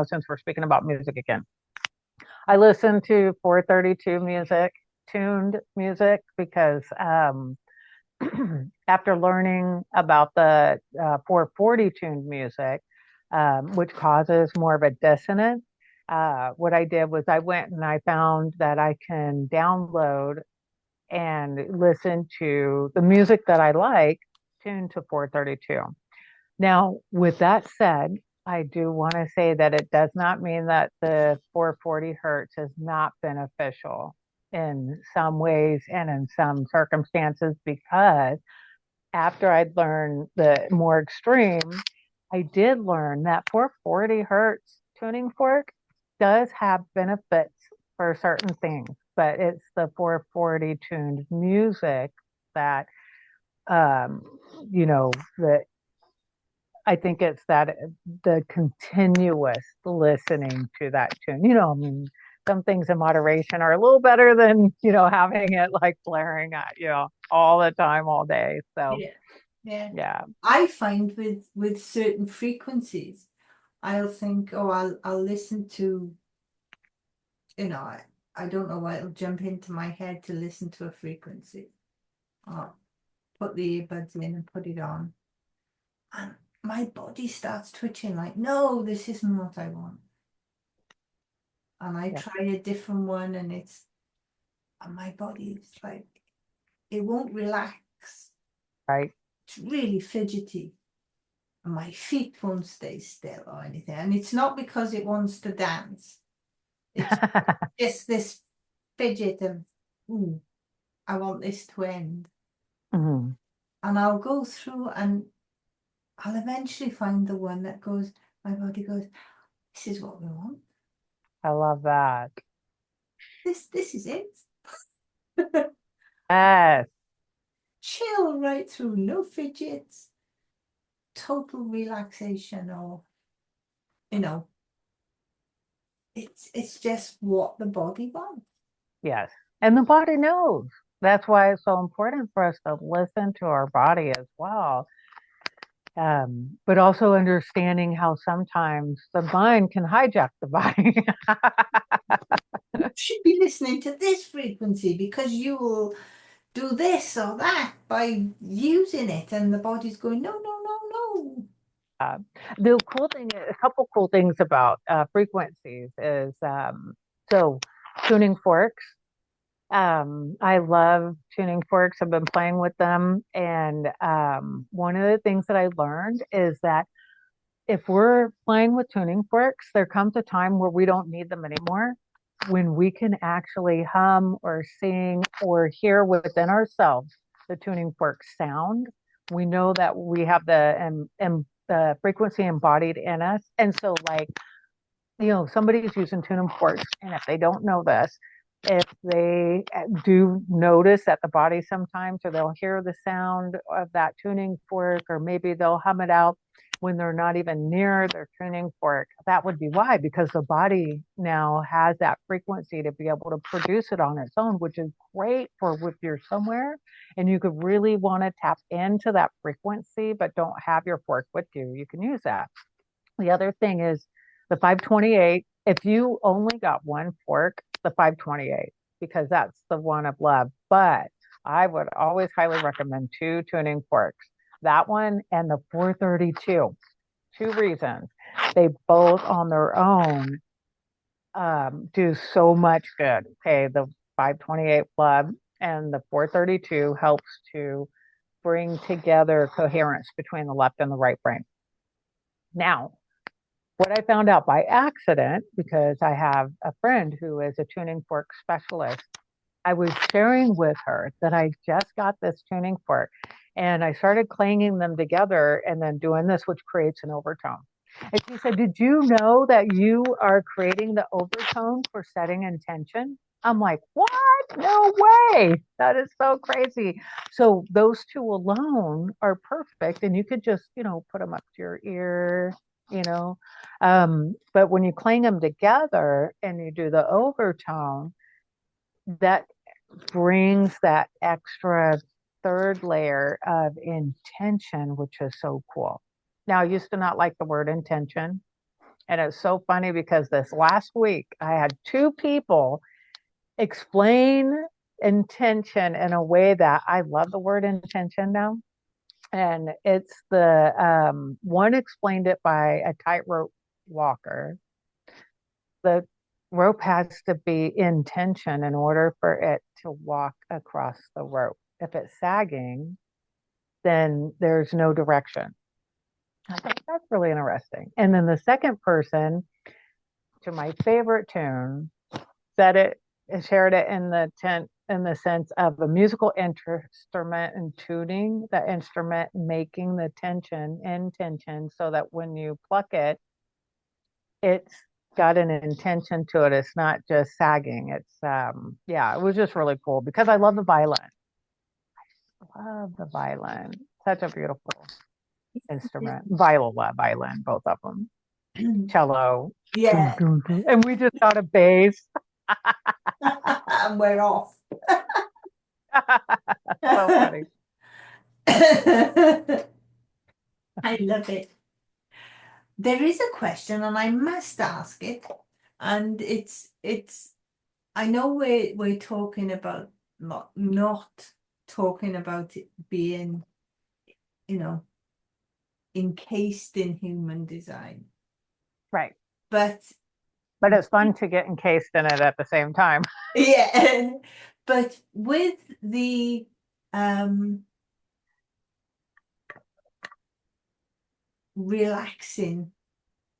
since we're speaking about music again, I listen to 432 music, tuned music, because after learning about the 440 tuned music, which causes more of a dissonance, what I did was I went and I found that I can download and listen to the music that I like tuned to 432. Now, with that said, I do want to say that it does not mean that the 440 hertz is not beneficial in some ways and in some circumstances, because after I'd learned the more extreme, I did learn that 440 hertz tuning fork does have benefits for certain things, but it's the 440 tuned music that, um, that I think it's that the continuous listening to that tune. I mean, some things in moderation are a little better than, having it like blaring at you all the time, all day. So, Yeah. Yeah. yeah, I find with certain frequencies, I'll think, oh, I'll listen to, I don't know why it'll jump into my head to listen to a frequency. Or put the earbuds in and put it on. And my body starts twitching like, no, this isn't what I want. And I yeah, try a different one and my body's like, it won't relax. right. It's really fidgety. And my feet won't stay still or anything. And it's not because it wants to dance. It's just this fidget of, ooh, I want this to end. Mhm. And I'll go through and I'll eventually find the one that goes, my body goes, this is what we want. I love that. This is it. Yes, Chill right through, no fidgets, total relaxation, or you know, it's just what the body wants. yes. And the body knows. That's why it's so important for us to listen to our body as well. But also understanding how sometimes the mind can hijack the body. You should be listening to this frequency because you will do this or that by using it, and the body's going, no, no, no, no. Uh, the cool thing, a couple cool things about frequencies is so tuning forks. I love tuning forks. I've been playing with them. And one of the things that I learned is that if we're playing with tuning forks, there comes a time where we don't need them anymore, when we can actually hum or sing or hear within ourselves the tuning fork sound. We know that we have the frequency embodied in us. And so, like, somebody's using tuning forks, and if they don't know this, if they do notice that the body sometimes, or they'll hear the sound of that tuning fork, or maybe they'll hum it out when they're not even near their tuning fork, that would be why, because the body now has that frequency to be able to produce it on its own, which is great for if you're somewhere and you could really want to tap into that frequency, but don't have your fork with you. You can use that. The other thing is the 528. If you only got one fork, the 528, because that's the one of love. But I would always highly recommend two tuning forks, that one and the 432. Two reasons. They both on their own do so much good. Okay, the 528 love and the 432 helps to bring together coherence between the left and the right brain. Now, what I found out by accident, because I have a friend who is a tuning fork specialist, I was sharing with her that I just got this tuning fork and I started clanging them together and then doing this, which creates an overtone. And she said, "Did you know that you are creating the overtone for setting intention?" I'm like, "What? No way. That is so crazy." So those two alone are perfect. And you could just, put them up to your ear, you know. But when you clang them together and you do the overtone, that brings that extra third layer of intention, which is so cool. Now, I used to not like the word intention. And it's so funny because this last week I had two people explain intention in a way that I love the word intention now. And it's the one explained it by a tightrope walker. The rope has to be in tension in order for it to walk across the rope. If it's sagging, then there's no direction. I think that's really interesting. And then the second person, to my favorite tune, said it, shared it in the sense of a musical instrument and tuning the instrument, making the tension in tension so that when you pluck it, it's got an intention to it. It's not just sagging. It's yeah, it was just really cool because I love the violin. Love the violin. Such a beautiful instrument. Viola, violin, both of them. Cello. Yeah. And we just got a bass. And we're off. So funny. I love it. There is a question, and I must ask it. And it's I know we're talking about not talking about it being, you know, encased in human design. Right. But But it's fun to get encased in it at the same time. yeah, but with the relaxing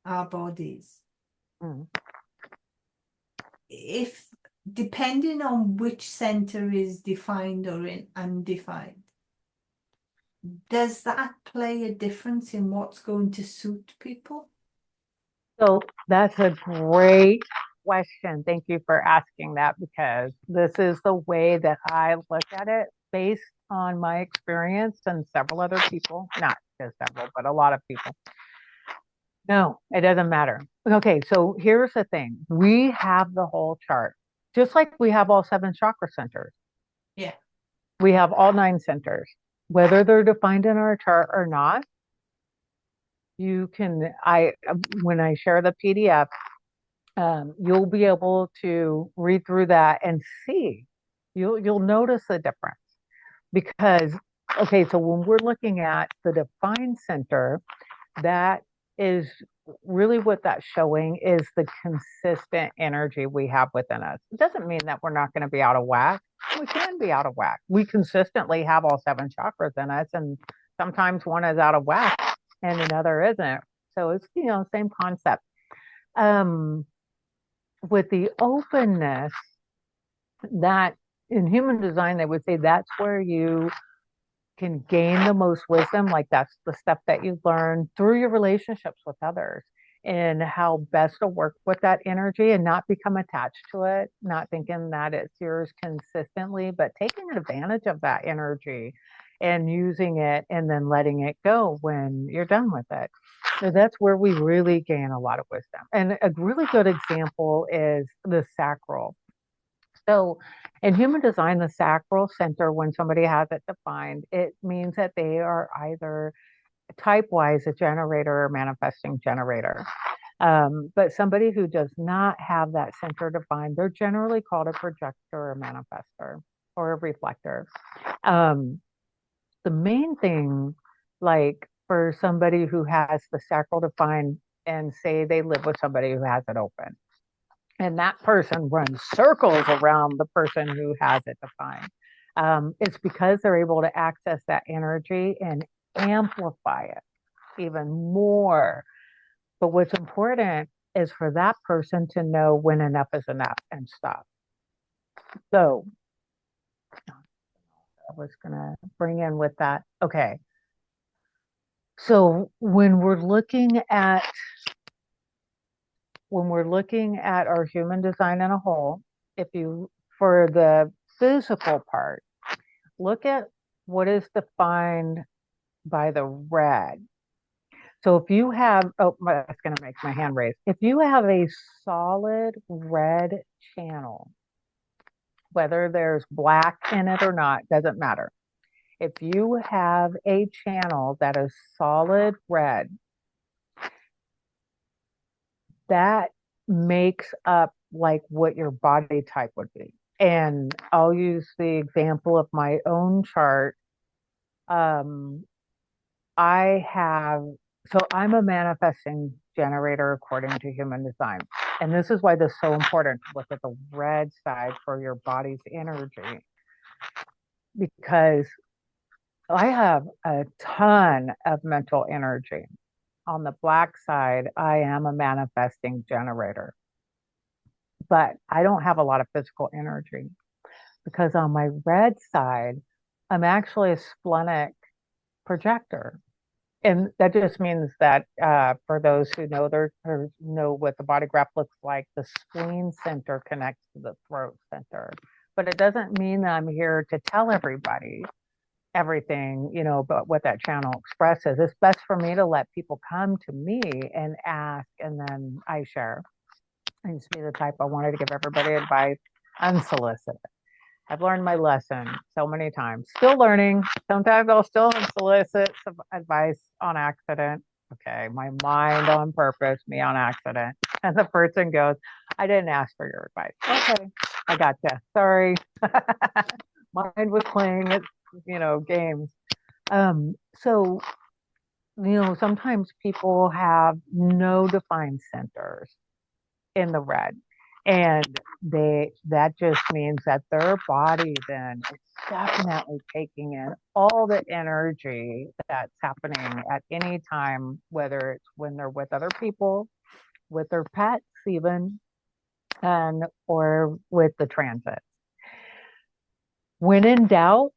our bodies, Mm. if depending on which center is defined or undefined, does that play a difference in what's going to suit people? So that's a great question. Thank you for asking that because this is the way that I look at it based on my experience and several other people, not just several, but a lot of people. No, it doesn't matter. Okay, so here's the thing. We have the whole chart, just like we have all seven chakra centers. Yeah. We have all nine centers, whether they're defined in our chart or not. You can, when I share the PDF, you'll be able to read through that and see. You'll notice the difference because okay, so when we're looking at the defined center, that is really what that's showing is the consistent energy we have within us. It doesn't mean that we're not going to be out of whack. We can be out of whack. We consistently have all seven chakras in us, and sometimes one is out of whack and another isn't. So it's same concept. Um, with the openness, that in human design they would say that's where you can gain the most wisdom. Like that's the stuff that you learn through your relationships with others and how best to work with that energy and not become attached to it, not thinking that it's yours consistently, but taking advantage of that energy and using it and then letting it go when you're done with it. So that's where we really gain a lot of wisdom. And a really good example is the sacral. So in human design, the sacral center, when somebody has it defined, it means that they are either type wise a generator or manifesting generator. But somebody who does not have that center defined, they're generally called a projector or a manifester or a reflector. Um, the main thing, like for somebody who has the sacral defined and say they live with somebody who has it open, and that person runs circles around the person who has it defined. It's because they're able to access that energy and amplify it even more. But what's important is for that person to know when enough is enough and stop. So I was going to bring in with that. Okay. So when we're looking at our human design in a whole, if you for the physical part, look at what is defined by the red. So if you have, oh, that's going to make my hand raise. If you have a solid red channel, whether there's black in it or not, doesn't matter. If you have a channel that is solid red, that makes up like what your body type would be. And I'll use the example of my own chart. Um, I have, so I'm a manifesting generator according to human design. And this is why this is so important to look at the red side for your body's energy, because I have a ton of mental energy. On the black side, I am a manifesting generator, but I don't have a lot of physical energy because on my red side, I'm actually a splenic projector. And that just means that for those who know or know what the body graph looks like, the spleen center connects to the throat center. But it doesn't mean that I'm here to tell everybody everything, but what that channel expresses. It's best for me to let people come to me and ask, and then I share. I used to be the type I wanted to give everybody advice unsolicited. I've learned my lesson so many times. Still learning. Sometimes I'll still solicit some advice on accident. Okay, my mind on purpose, me on accident. And the person goes, I didn't ask for your advice. Okay, I gotcha. Sorry. Mind was playing its, games. So, sometimes people have no defined centers in the red. And that just means that their body then is definitely taking in all the energy that's happening at any time, whether it's when they're with other people, with their pets even, and or with the transit. When in doubt,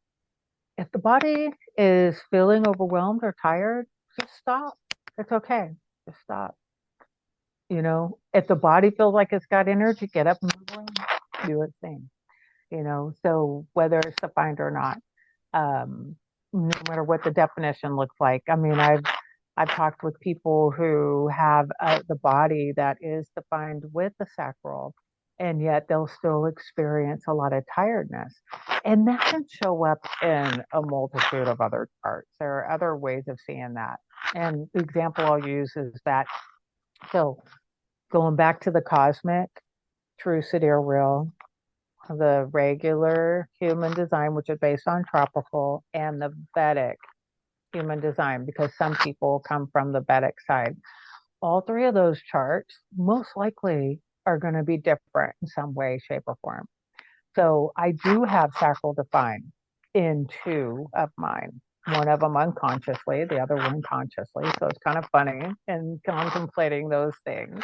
if the body is feeling overwhelmed or tired, just stop. It's okay. Just stop. If the body feels like it's got energy, get up and move around, do its thing. So whether it's defined or not, no matter what the definition looks like. I mean, I've talked with people who have the body that is defined with the sacral, and yet they'll still experience a lot of tiredness. And that can show up in a multitude of other charts. There are other ways of seeing that. And the example I'll use is that, so going back to the cosmic, true, sidereal, real, the regular human design, which is based on tropical, and the Vedic human design, because some people come from the Vedic side. All three of those charts most likely are going to be different in some way, shape, or form. So I do have sacral defined in two of mine. One of them unconsciously, the other one consciously. So it's kind of funny and contemplating those things.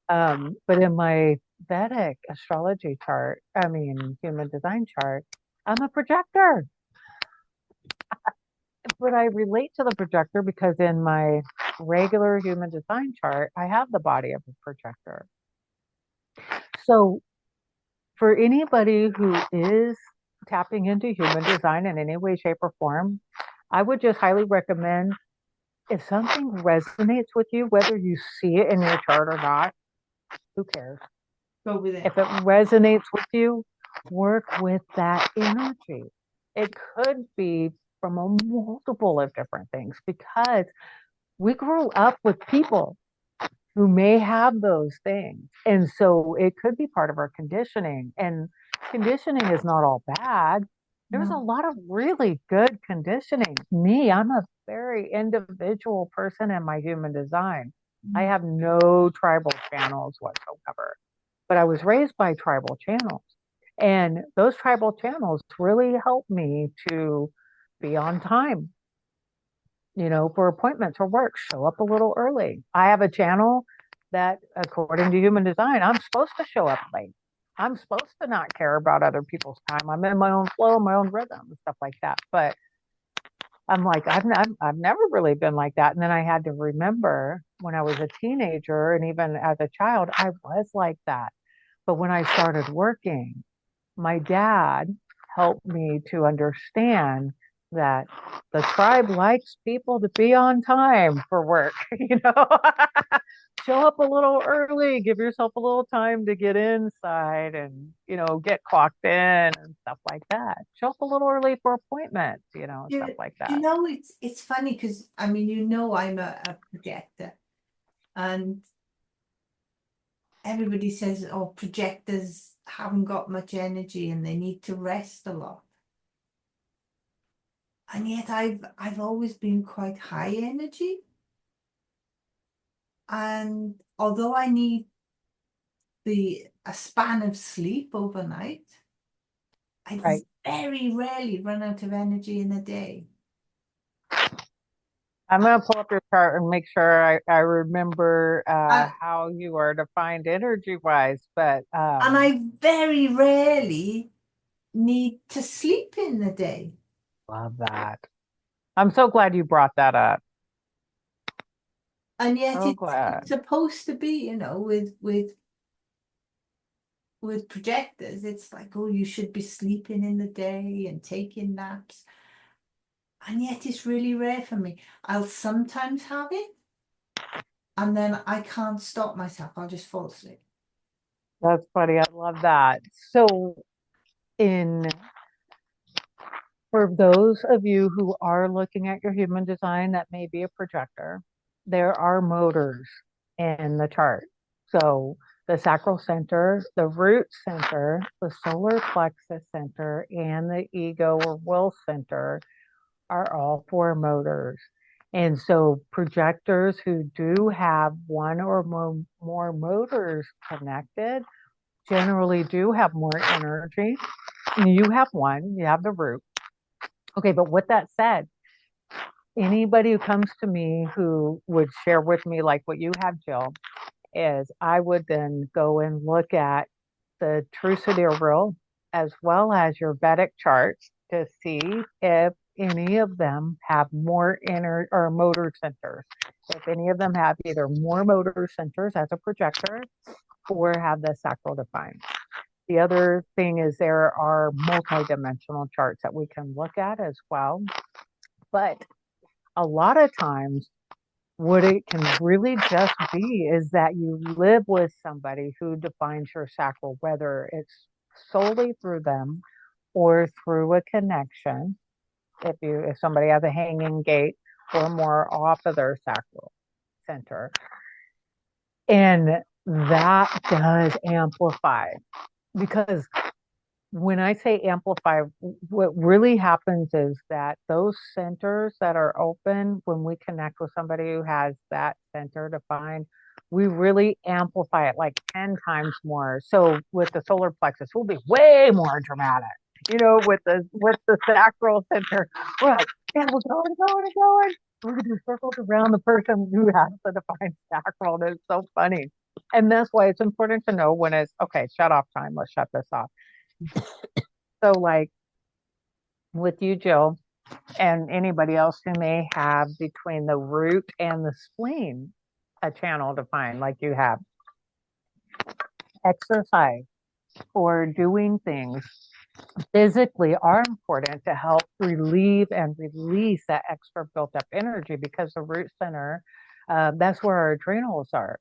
But in my Vedic astrology chart, I mean, human design chart, I'm a projector. But I relate to the projector because in my regular human design chart, I have the body of a projector. So for anybody who is tapping into human design in any way, shape, or form, I would just highly recommend if something resonates with you, whether you see it in your chart or not, who cares? Go with it. If it resonates with you, work with that energy. It could be from a multiple of different things because we grew up with people who may have those things. And so it could be part of our conditioning. And conditioning is not all bad. There's a lot of really good conditioning. Me, I'm a very individual person in my human design. I have no tribal channels whatsoever, but I was raised by tribal channels. And those tribal channels really help me to be on time, for appointments or work, show up a little early. I have a channel that, according to human design, I'm supposed to show up late. I'm supposed to not care about other people's time. I'm in my own flow, my own rhythm, and stuff like that. But I'm like, I've never really been like that. And then I had to remember when I was a teenager and even as a child, I was like that. But when I started working, my dad helped me to understand that the tribe likes people to be on time for work, Show up a little early, give yourself a little time to get inside and, get clocked in and stuff like that. Show up a little early for appointments, stuff Do, like do you that. know it's funny because I mean I'm a projector, and everybody says, oh, projectors haven't got much energy and they need to rest a lot. And yet I've always been quite high energy. And although I need the a span of sleep overnight, I Right. very rarely run out of energy in a day. I'm going to pull up your chart and make sure I remember And, how you are defined energy wise. But and I very rarely need to sleep in the day. love that. I'm so glad you brought that up. And yet So it's glad. supposed to be, with projectors, it's like, oh, you should be sleeping in the day and taking naps. And yet it's really rare for me. I'll sometimes have it, and then I can't stop myself. I'll just fall asleep. That's funny. I love that. So, in for those of you who are looking at your human design that may be a projector, there are motors in the chart. So, the sacral center, the root center, the solar plexus center, and the ego or will center are all four motors. And so projectors who do have one or more motors connected generally do have more energy. You have one, you have the root. Okay, but with that said, anybody who comes to me who would share with me, like what you have, Jill, is I would then go and look at the true sidereal as well as your Vedic charts to see if any of them have more inner or motor centers. If any of them have either more motor centers as a projector or have the sacral defined. The other thing is there are multidimensional charts that we can look at as well. But a lot of times what it can really just be is that you live with somebody who defines your sacral, whether it's solely through them or through a connection. If somebody has a hanging gate or more off of their sacral center, and that does amplify because when I say amplify, what really happens is that those centers that are open, when we connect with somebody who has that center defined, we really amplify it like 10 times more. So with the solar plexus, we'll be way more dramatic. With the sacral center, we're like, and we're going. We're gonna do circles around the person who has the defined sacral. And it's so funny. And that's why it's important to know when it's okay, shut off time. Let's shut this off. So, like with you, Jill, and anybody else who may have between the root and the spleen a channel defined, like you have, exercise or doing things physically are important to help relieve and release that extra built up energy because the root center, that's where our adrenals are.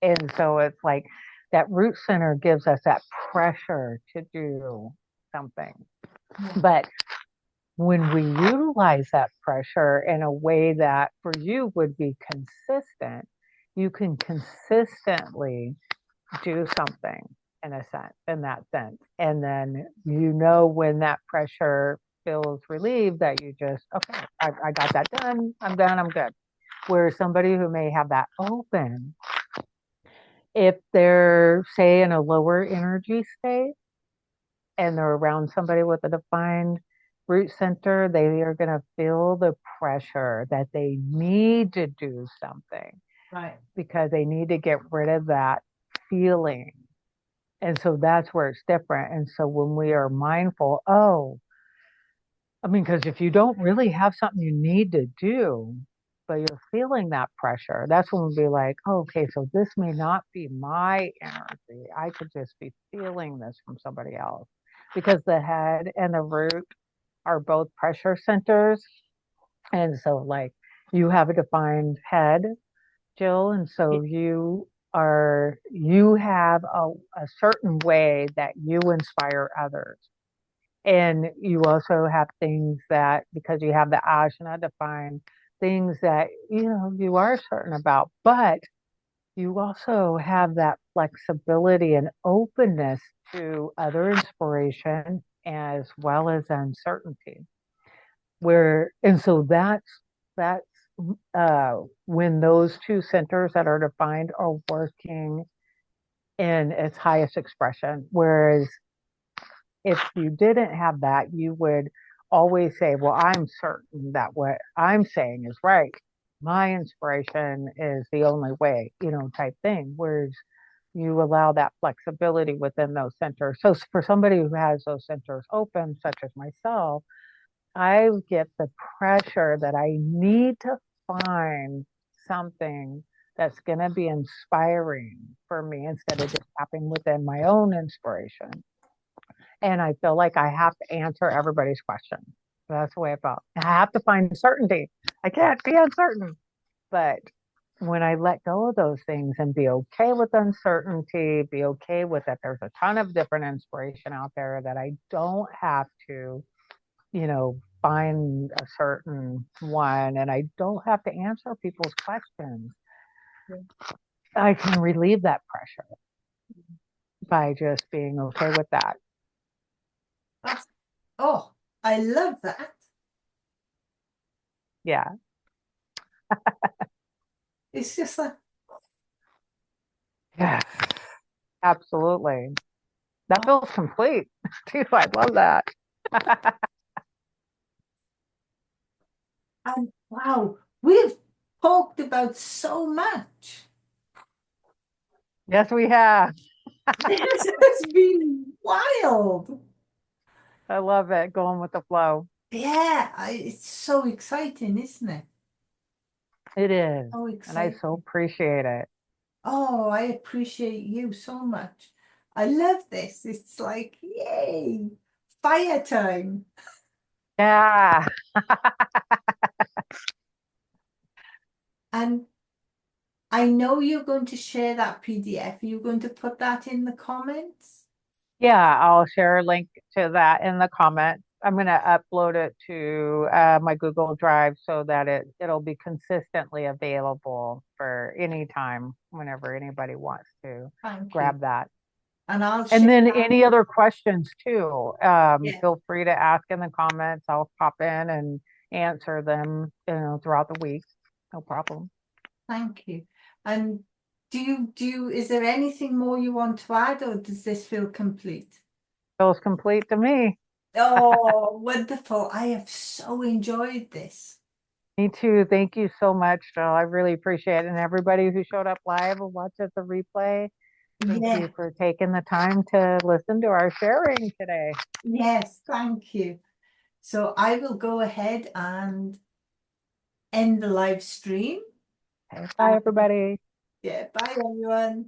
And so it's like that root center gives us that pressure to do something. Yeah. But when we utilize that pressure in a way that for you would be consistent, you can consistently do something in that sense. And then when that pressure feels relieved that you just, okay, I got that done. I'm done. I'm good. Where somebody who may have that open, if they're, say, in a lower energy state, and they're around somebody with a defined root center, they are going to feel the pressure that they need to do something Right. because they need to get rid of that feeling. And so that's where it's different. And so when we are mindful, oh, I mean, because if you don't really have something you need to do, but you're feeling that pressure, that's when we'll be like, oh, okay, so this may not be my energy. I could just be feeling this from somebody else. Because the head and the root are both pressure centers. And so, like, you have a defined head, Jill, and so you have a certain way that you inspire others. And you also have things that, because you have the asana defined, things that, you are certain about, but you also have that flexibility and openness to other inspiration as well as uncertainty. And so that's when those two centers that are defined are working in its highest expression. Whereas if you didn't have that, you would always say, well, I'm certain that what I'm saying is right. My inspiration is the only way, type thing. Whereas you allow that flexibility within those centers. So for somebody who has those centers open, such as myself, I get the pressure that I need to find something that's going to be inspiring for me instead of just tapping within my own inspiration. And I feel like I have to answer everybody's question. That's the way I felt. I have to find certainty. I can't be uncertain. But when I let go of those things and be okay with uncertainty, be okay with that there's a ton of different inspiration out there, that I don't have to, find a certain one, and I don't have to answer people's questions. Yeah. I can relieve that pressure by just being okay with that. That's, oh, I love that. Yeah. It's just like, Yes, absolutely. That oh, feels complete too. I love that. and wow, we've talked about so much. Yes, we have. This has been wild. I love it. Going with the flow. Yeah, it's so exciting, isn't it? It is. So And I so exciting. appreciate it. Oh, I appreciate you so much. I love this. It's like, yay, fire time. Yeah. And I know you're going to share that PDF. Are you going to put that in the comments? Yeah. I'll share a link to that in the comments. I'm going to upload it to my Google Drive so that it'll be consistently available for any time whenever anybody wants to Thank you. grab that. And I'll And share then that. any other questions too, Yeah, feel free to ask in the comments. I'll pop in and answer them, throughout the week. No problem. thank you. And is there anything more you want to add, or does this feel complete? Feels complete to me. Oh, wonderful. I have so enjoyed this. Me too. Thank you so much, Jill. I really appreciate it. And everybody who showed up live or watched at the replay, thank Yeah, you for taking the time to listen to our sharing today. yes, thank you. So I will go ahead and end the live stream. Okay, bye, everybody. Yeah, bye everyone.